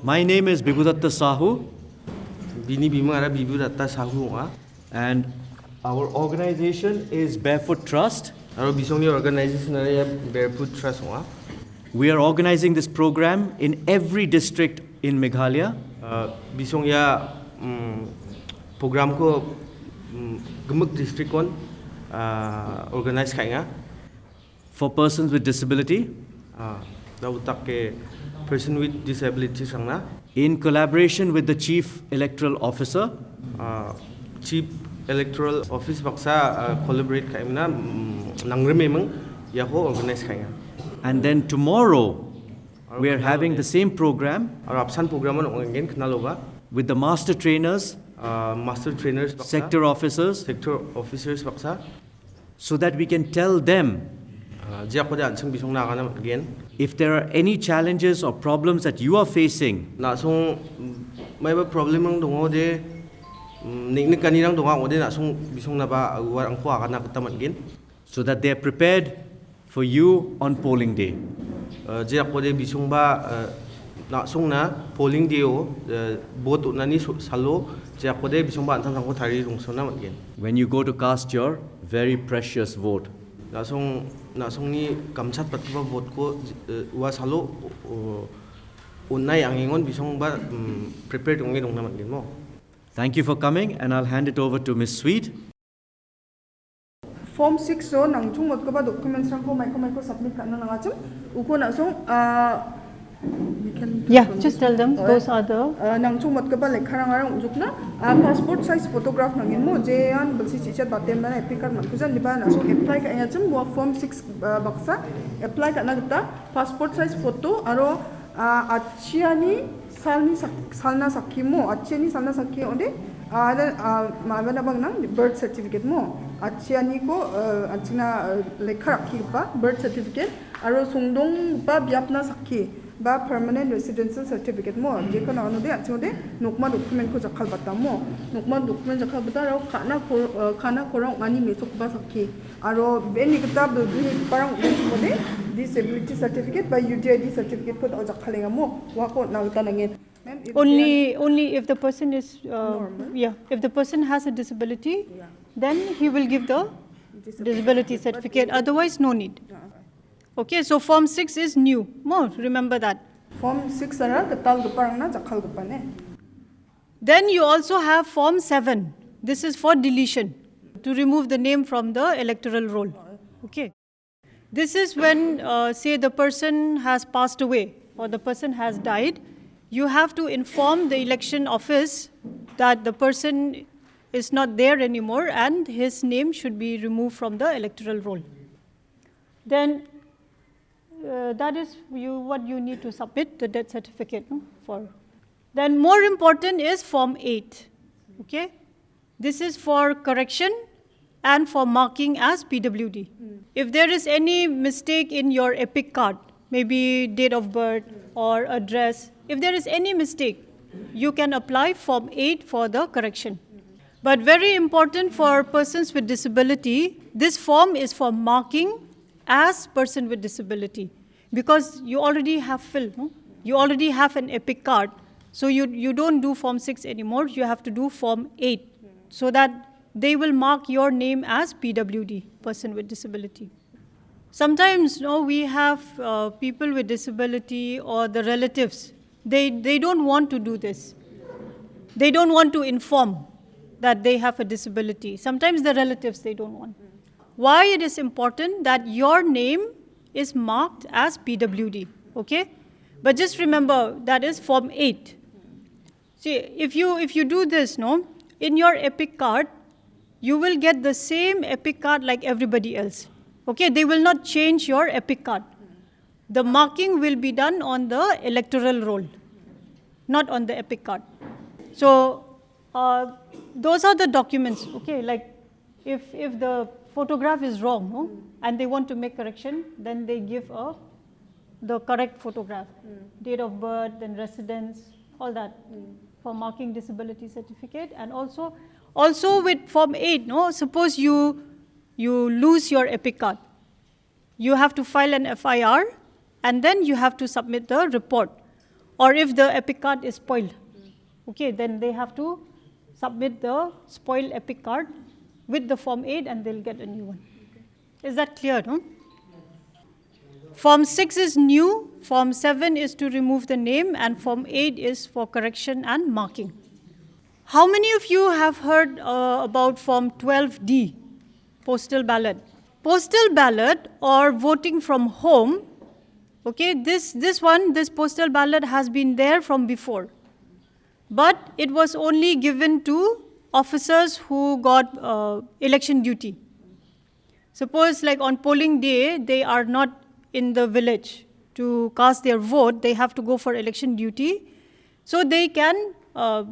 My name is Bibhudatta Sahu, Bini Bimara Bibhudatta Sahu. and our organization is Barefoot Trust. Aro bisongi organization area Barefoot Trust. We are organizing this program in every district in Meghalaya. Bisongya program ko Gemuk district kon organize kaya For persons with disability, da utak ke person with disability sangna in collaboration with the Chief Electoral Officer, Chief Electoral Office baksa collaborate kaya na nangrememang yaho organize kaya. and then tomorrow we are having the same program Aro apsan program on again knaloba with the master trainers, master trainers baksa, sector officers, sector officers baksa so that we can tell them jia ko da ansang bisong na kana again if there are any challenges or problems that you are facing. na song may ba problem ang dongo de nik kanirang donga ode na song bisong na ba war ang kwa kana kataman again So that they are prepared for you on polling day. jia ko de bisong ba na song na polling day o vote na ni salo jia ko de bisong ba antang ko thari rung sona again When you go to cast your very precious vote. na song ni kamchat patba vote ko wa salo unay ang ingon bisong ba prepared ong ngidong naman din mo. Thank you for coming, and I'll hand it over to Ms. Sweet. Form 6 so nang chung mot ko ba documents rang ko mai ko submit ka na nga chung uko na so just tell them those are the nang chung mot ko ba lekha rang arang ujuk na passport size photograph nang mo je an balsi chichat batem na epic card man kujan liba na so apply ka nya chung mo form 6 baksa apply ka na ta passport size photo aro achiani salna sakhi mo achiani salna sakhi onde माबा बंग ना birth certificate मो आचियानी को आचिना लेखा रखी बा birth certificate आरो सुंदों बा ब्यापना सखी बा परमानेंट रेसिडेंशियल सर्टिफिकेट मो जेको ना अनुदे आचिओदे नोकमा डॉक्यूमेंट को जखल बता मो नोकमा डॉक्यूमेंट जखल बता रो खाना कोरंग मानी मेसोक बा सखी आरो बेनी किताब दि परंग उचोदे डिसेबिलिटी सर्टिफिकेट बा यूडीआईडी सर्टिफिकेट को जखलेगा मो वाको नागता नंगे only if the person is if the person has a disability, then he will give the disability certificate. Otherwise, no need. Okay, so form 6 is new. More, remember that. Form 6 ara katal guparang na jakhal gupane. Then you also have form 7. This is for deletion, to remove the name from the electoral roll. Okay. This is when, say, the person has passed away or the person has died. You have to inform the election office that the person is not there anymore and his name should be removed from the electoral roll. Then that is what you need to submit, the death certificate for. Then more important is form 8. Okay? This is for correction and for marking as PwD. If there is any mistake in your EPIC card, maybe date of birth or address, if there is any mistake, you can apply form 8 for the correction. But very important for persons with disability, this form is for marking as person with disability, because you already have filled, no? You already have an EPIC card, so you don't do form 6 anymore, you have to do form 8, so that they will mark your name as PwD, person with disability. Sometimes we have people with disability or the relatives, they don't want to do this. They don't want to inform that they have a disability. Sometimes the relatives, they don't want. Why it is important that your name is marked as PwD, okay? But just remember, that is form 8. See, if you do this, in your EPIC card, you will get the same EPIC card like everybody else. Okay, they will not change your EPIC card. The marking will be done on the electoral roll, not on the EPIC card. So those are the documents, okay? Like if the photograph is wrong, and they want to make correction, then they give the correct photograph, date of birth, then residence, all that, for marking disability certificate. And also with form 8, suppose you lose your EPIC card, you have to file an FIR, and then you have to submit the report. or if the epic card is spoiled, okay, then they have to submit the spoiled epic card with the Form 8 and they'll get a new one. Is that clear, no? Form 6 is new, Form 7 is to remove the name, and Form 8 is for correction and marking. How many of you have heard about Form 12D, postal ballot? Postal ballot or voting from home, okay, this postal ballot has been there from before. But it was only given to officers who got election duty. Suppose like on polling day, they are not in the village to cast their vote, they have to go for election duty. So they can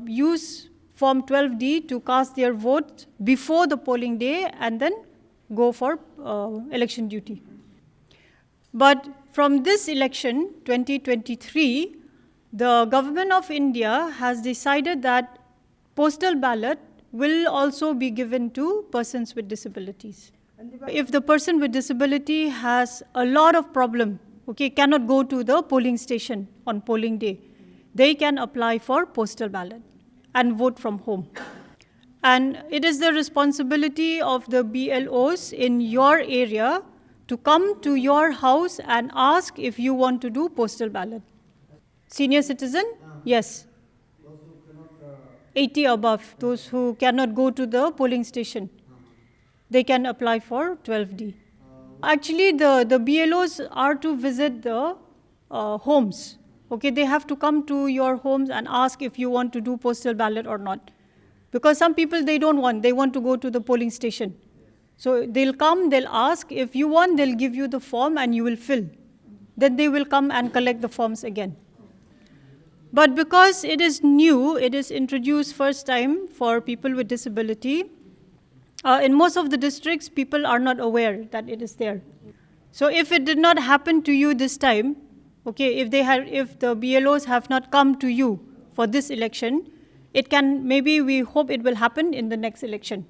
use Form 12D to cast their vote before the polling day and then go for election duty. But from this election, 2023, the government of India has decided that postal ballot will also be given to persons with disabilities. If the person with disability has a lot of problem, okay, cannot go to the polling station on polling day, they can apply for postal ballot and vote from home. And it is the responsibility of the BLOs in your area to come to your house and ask if you want to do postal ballot. Senior citizen? Yes. 80 above, those who cannot go to the polling station, they can apply for 12D. Actually, the BLOs are to visit the homes. Okay, they have to come to your homes and ask if you want to do postal ballot or not. Because some people, they don't want, they want to go to the polling station. So they'll come, they'll ask, if you want, they'll give you the form and you will fill. Then they will come and collect the forms again. But because it is new, it is introduced first time for people with disability, in most of the districts, people are not aware that it is there. So if it did not happen to you this time, okay, if the BLOs have not come to you for this election, it can, maybe we hope it will happen in the next election.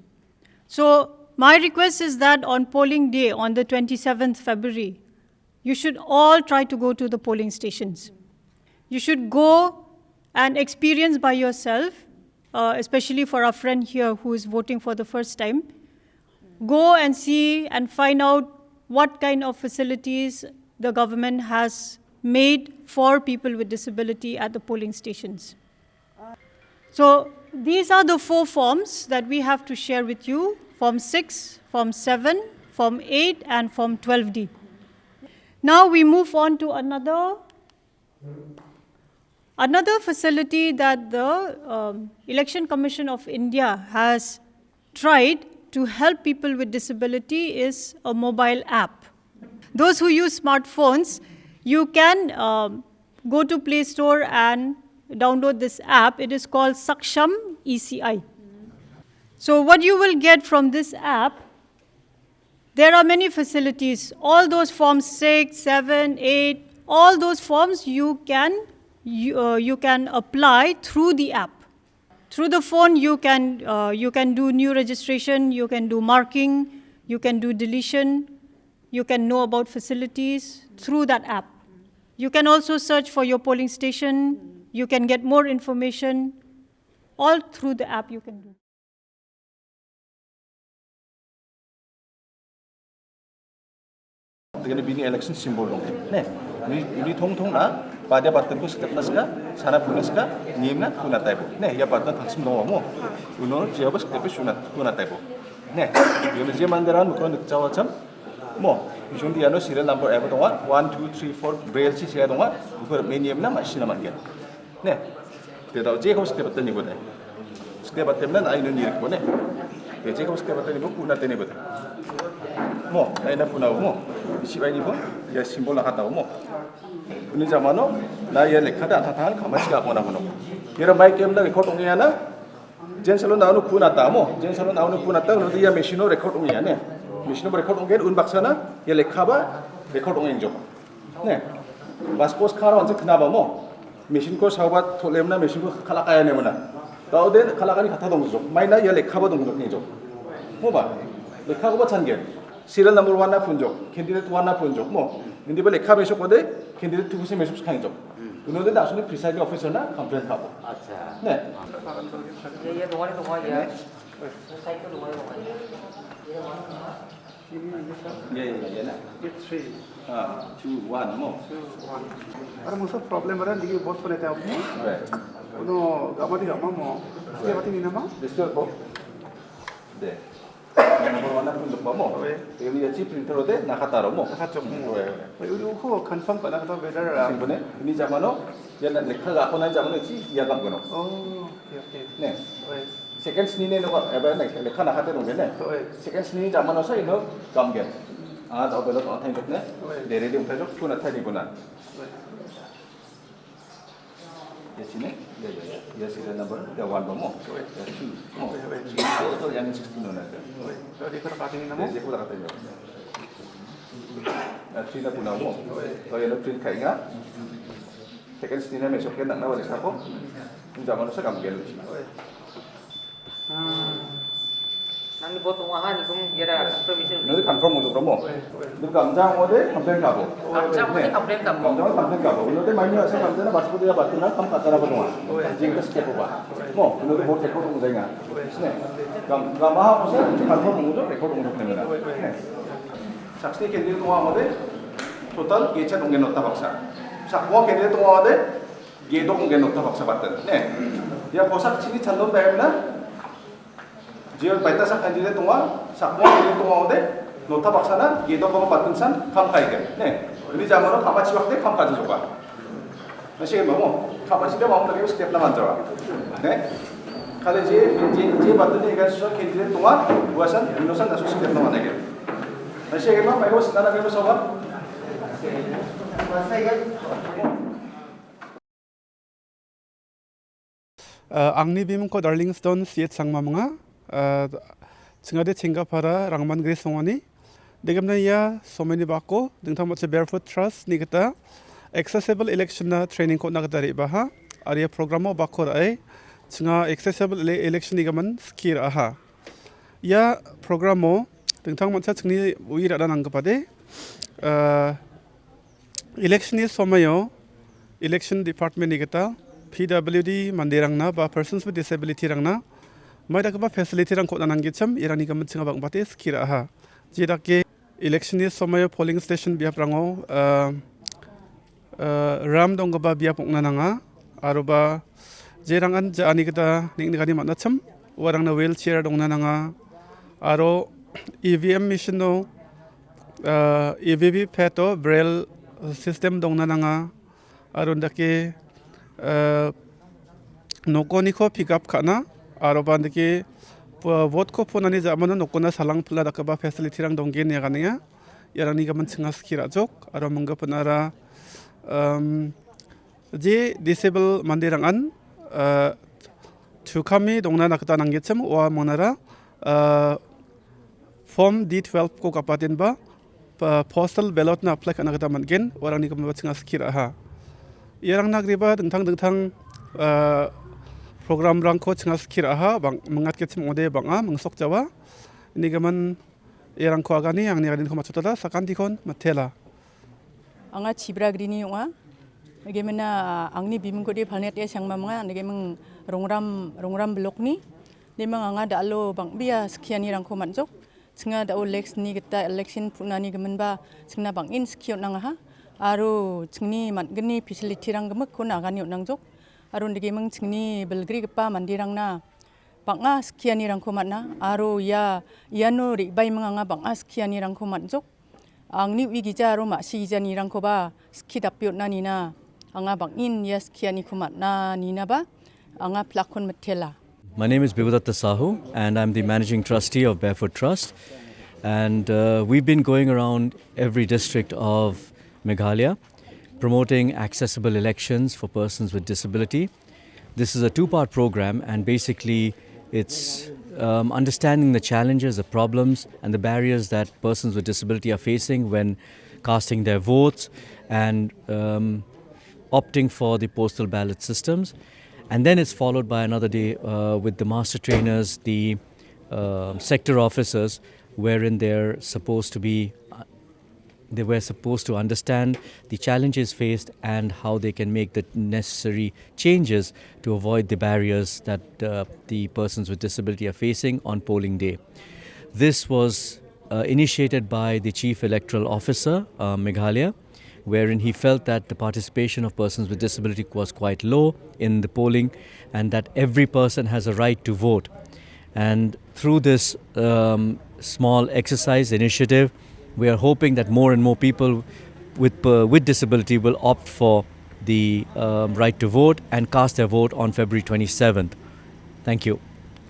So my request is that on polling day, on the 27th February, you should all try to go to the polling stations. You should go and experience by yourself, especially for our friend here who is voting for the first time. Go and see and find out what kind of facilities the government has made for people with disability at the polling stations. So these are the 4 forms that we have to share with you: Form 6, Form 7, Form 8, and Form 12D. Now we move on to another facility that the Election Commission of India has tried to help people with disability is a mobile app. Those who use smartphones, you can go to Play Store and download this app. It is called Saksham ECI. So what you will get from this app, there are many facilities. All those forms 6, 7, 8, all those forms you can apply through the app. Through the phone, you can do new registration, you can do marking, you can do deletion, you can know about facilities through that app. You can also search for your polling station, you can get more information, all through the app you can do. Dengan bini election simbol dong. Ne, ini thong na pada partai tu sekat naska, sana pun naska, niemna punat taibo. Ne, ya partai thangsim dong mo. Uno siapa sekat punat taibo. Ne, yang je mandaran bukan cawa cam. Mo, mission dia no serial number apa dong? 1, 2, 3, 4 braille si saya dong. Bukan niemna masih nama dia. Ne, dia tahu je kau sekat partai ni boleh. Sekat partai mana ainu ni rek boleh. Dia je kau sekat partai ni punat ni boleh. Mo, na punaw mo. Isipay niyo, ya simbol na kataw mo. Ini zamano, na ya lekada tatangan kamas ka ako na mo. Kira may kem na record ong yan na. Jen salon na ano punata mo. Jen salon na ano punata, no dia machine record ong yan eh. Machine record ong yan unbaksa na, ya lekaba record ong yan jo. Ne. Baspos karo anse knaba mo. Machine ko sabat tolem na machine ko kalakaya ne mo na. Tao din kalakani kata dong jo. May na ya lekaba dong ni jo. Mo ba? Lekaba ba changen? Serial number 1 na punjok, candidate 1 na punjok mo. Hindi ba lekha besok kode, candidate 2 se mesok khang jok. उन्होंने नासुने presiding officer ना complaint खाबो अच्छा ने ये दोंगा ये side को दोंगा ये ना ये 3 हां 2 1 mo अरे मुझे प्रॉब्लम है देखिए बहुत पड़े थे आपने उनो गामाती गामा मो इसके बात नहीं ना मा Disco po. De. Nomor wana pun lupa mo. Ini ya chip printer ode nakataro mo. nakachok mo uno ko confirm pa na kata whether Simpone ini zamano ya na lekha ga ako na zamano chi ya kam kono. oh okay Ne. oke Second sini ne no eba na lekha nakate no ne. Second sini zamano sa ino kam gen. Ah da belo ta thai ne. Dere de umpe jok puna thai ni guna. Ya sini. Ya serial number ya 1 mo. Ya 2 mo. Itu yang 16 no na. तो देखो काटे नहीं ना मो Jadi aku tak kata je. Tree na puna mo. Kalau yang tree kain nga, second sini na mesok kan nak nawa desa ko. Zaman sa kam gel. nanti buat doंगा Nikum ये confirmation Nanti confirm untuk promo. Itu kamjang mo de complain ka bo. kamjang mo complain ka mo Kamjang complain ka bo. Nanti main ni asa kamjang na baspo dia batin na kam kata na bo doa. Jing ka step ba. Mo, nanti bo check ko mo jainga. Ne. Kam maha ko sa confirm mo do record mo do na. Saksi ke dia doa mo de total gecha donggen nota baksa. Sakwa ke dia doa mo de ge do donggen nota baksa batin. Ne. Dia kosak sini chandon bayam na 지역 발달사 간지대 동안 sakmo ke 동안 어데 노타 박사나 예도 거로 받던 산 감가이게 네 우리 자모로 가마치 wakte 감가지 줘봐 아시게 뭐 가마치대 마음대로 스텝 나 만들어 네 칼에 제 받던 얘기가 수서 캔디데 동안 우아산 인노산 다수 스텝 나 만나게 아시게 뭐 말고 신나나 배워 서봐 angni bim ko darling stone siet sangma mga chingade chingapara rangman gre songani degamna ya someni bako dingtham moche barefoot trust ni gata accessible election na training ko nagata ri baha aria programo bako ai chinga accessible election ni gaman skir aha ya programo dingtham moche chingni uira da nanggapade election ni somayo election department ni gata PwD mandirangna ba persons with disability rangna maida ka ba facility rang ko nanang gicham irani gaman chinga bang bate skira ha jeda ke election ni somayo polling station biap rango ram dong ba biap nanga aroba jerangan ja ani gata ning ni gani matna cham warang na wheelchair dong nanga aro EVM machine no EVV peto braille system dong nanga aro ndake nokoni ko pick up kana aroban deke vote ko ponani jamana nokona salang pula dakaba facility rang donggen ya kaniya yarani gaman chinga skira jok aro mangga panara je disable mandirang an thukami dongna nakta nanggechem wa monara form D12 ko kapatin ba postal ballot na apply kana kata mangen warani gaman chinga skira ha yarang nagriba dengtang program rangko chinga skir aha bang mengat ke mode banga mengsok jawa ini gaman erangko agani yang ni gadin ko machotala sakanti kon matela anga chibra grini wa gemena angni bimko di phalnet ya sangma mga negemeng rongram blok ni demang anga dalo bang bia skiani rangko manjok chinga da lex ni geta election punani gemen ba chingna bang in skiot nang ha aro chingni matgni facility rang gemek ko nagani nangjok aron digemeng chingni belgri gpa mandirangna banga skiani rangko matna aro yano ri bai manga banga skiani rangko matjok angni wigija aro ma sigijani rangko ba ski dapiot na nina anga bangin ya skiani ko matna nina ba anga plakon metela. My name is PwD Sahu and I'm the managing trustee of Barefoot Trust, and we've been going around every district of Meghalaya promoting accessible elections for persons with disability. This is a two-part program, and basically it's understanding the challenges, the problems and the barriers that persons with disability are facing when casting their votes and opting for the postal ballot systems. And then it's followed by another day with the master trainers, the sector officers, wherein they're supposed to be They were supposed to understand the challenges faced and how they can make the necessary changes to avoid the barriers that the persons with disability are facing on polling day. This was initiated by the Chief Electoral Officer, Meghalaya, wherein he felt that the participation of persons with disability was quite low in the polling and that every person has a right to vote. And through this small exercise initiative, we are hoping that more and more people with disability will opt for the right to vote and cast their vote on February 27th. Thank you.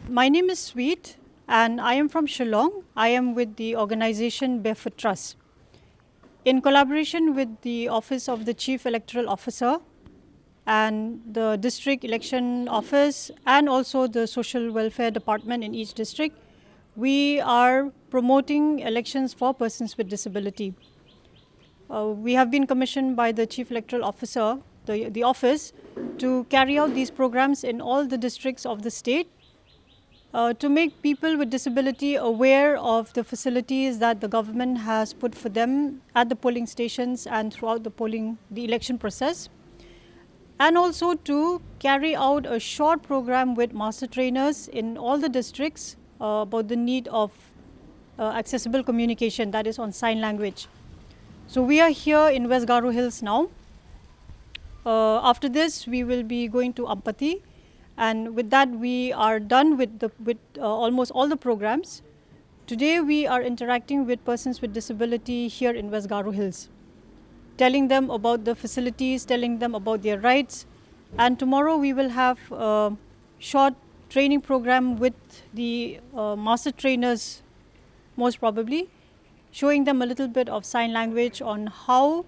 My name is Sweet and I am from Shillong. I am with the organization Barefoot Trust. In collaboration with the Office of the Chief Electoral Officer and the District Election Office and also the Social Welfare Department in each district, we are promoting elections for persons with disability. We have been commissioned by the Chief Electoral Officer, the office, to carry out these programs in all the districts of the state to make people with disability aware of the facilities that the government has put for them at the polling stations and throughout the election process. And also to carry out a short program with master trainers in all the districts about the need of accessible communication, that is on sign language. So we are here in West Garo Hills now. After this, we will be going to Ampati, and with that we are done with almost all the programs. Today we are interacting with persons with disability here in West Garo Hills, telling them about the facilities, telling them about their rights, and tomorrow we will have a short training program with the master trainers, most probably, showing them a little bit of sign language on how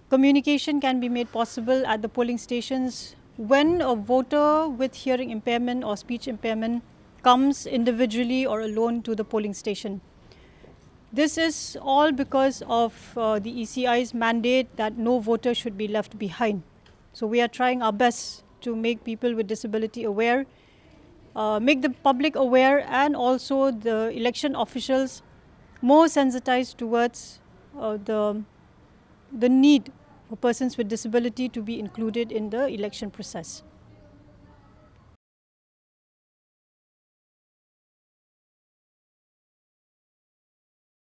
communication can be made possible at the polling stations when a voter with hearing impairment or speech impairment comes individually or alone to the polling station. This is all because of the ECI's mandate that no voter should be left behind. So we are trying our best to make people with disability aware, make the public aware, and also the election officials more sensitized towards the need for persons with disability to be included in the election process.